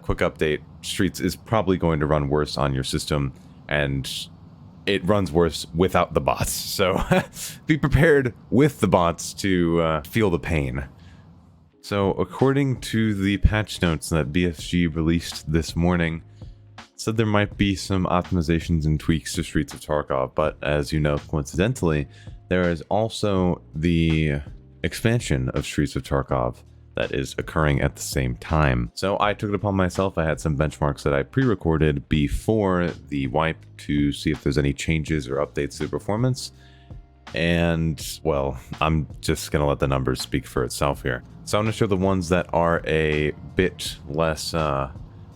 quick update, Streets is probably going to run worse on your system, and it runs worse without the bots. So be prepared with the bots to feel the pain. So according to the patch notes that BSG released this morning, said there might be some optimizations and tweaks to Streets of Tarkov, but as you know, coincidentally, there is also the expansion of Streets of Tarkov that is occurring at the same time. So I took it upon myself. I had some benchmarks that I pre-recorded before the wipe to see if there's any changes or updates to the performance. And, well, I'm just going to let the numbers speak for itself here. So I'm going to show the ones that are a bit less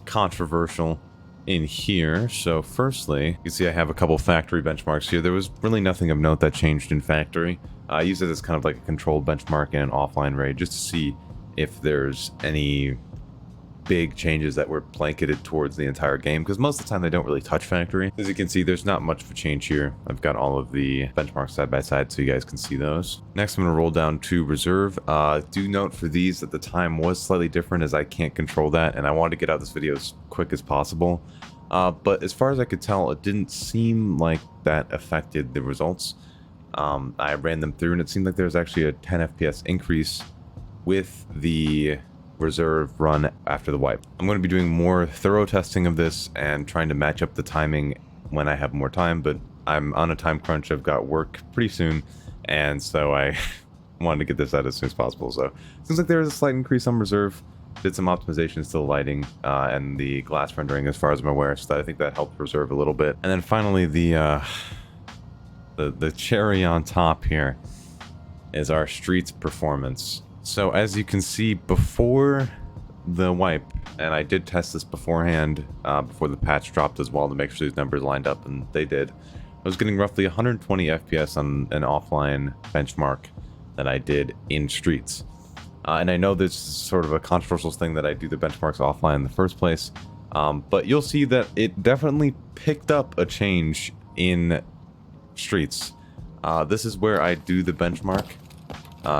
controversial in here. So firstly, you can see I have a couple factory benchmarks here. There was really nothing of note that changed in factory. I use it as kind of like a controlled benchmark in an offline raid just to see if there's any big changes that were blanketed towards the entire game, because most of the time they don't really touch factory. As you can see, there's not much of a change here. I've got all of the benchmarks side by side so you guys can see those. Next, I'm going to roll down to reserve. Do note for these that the time was slightly different, as I can't control that, and I wanted to get out this video as quick as possible. But as far as I could tell, it didn't seem like that affected the results. I ran them through, and it seemed like there was actually a 10 FPS increase with the reserve run after the wipe. I'm going to be doing more thorough testing of this and trying to match up the timing when I have more time, but I'm on a time crunch. I've got work pretty soon, and so I wanted to get this out as soon as possible. So it seems like there is a slight increase on reserve. Did some optimizations to the lighting and the glass rendering as far as I'm aware, so I think that helped reserve a little bit. And then finally, the cherry on top here is our Streets performance. So as you can see, before the wipe, and I did test this beforehand, before the patch dropped as well to make sure these numbers lined up, and they did. I was getting roughly 120 FPS on an offline benchmark that I did in Streets. And I know this is sort of a controversial thing that I do the benchmarks offline in the first place, but you'll see that it definitely picked up a change in Streets. This is where I do the benchmark.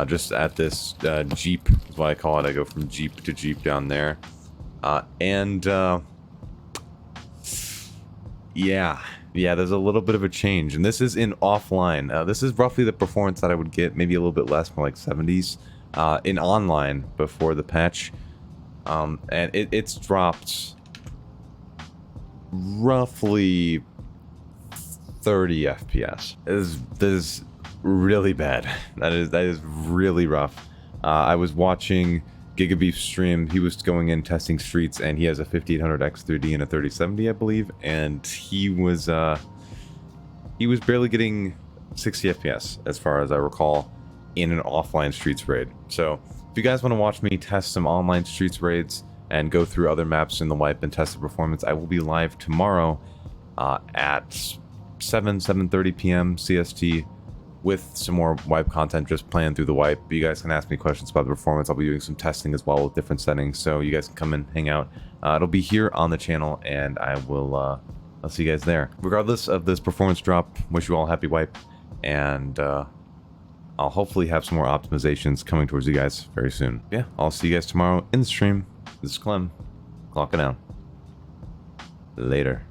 Just at this Jeep is what I call it. I go from Jeep to Jeep down there. Yeah, there's a little bit of a change. And this is in offline. This is roughly the performance that I would get, maybe a little bit less, more like 70s, in online before the patch. And it's dropped roughly 30 FPS. This is really bad. That is really rough. I was watching Gigabeef's stream. He was going in testing Streets, and he has a 5800X3D and a 3070, I believe, and he was barely getting 60 FPS as far as I recall in an offline Streets raid. So if you guys want to watch me test some online Streets raids and go through other maps in the wipe and test the performance, I will be live tomorrow at 7:30 p.m. CST with some more wipe content, just playing through the wipe. You guys can ask me questions about the performance. I'll be doing some testing as well with different settings, so you guys can come and hang out. It'll be here on the channel, and I will I'll see you guys there. Regardless of this performance drop, wish you all a happy wipe, and I'll hopefully have some more optimizations coming towards you guys very soon. Yeah, I'll see you guys tomorrow in the stream. This is Clem, clocking out. Later.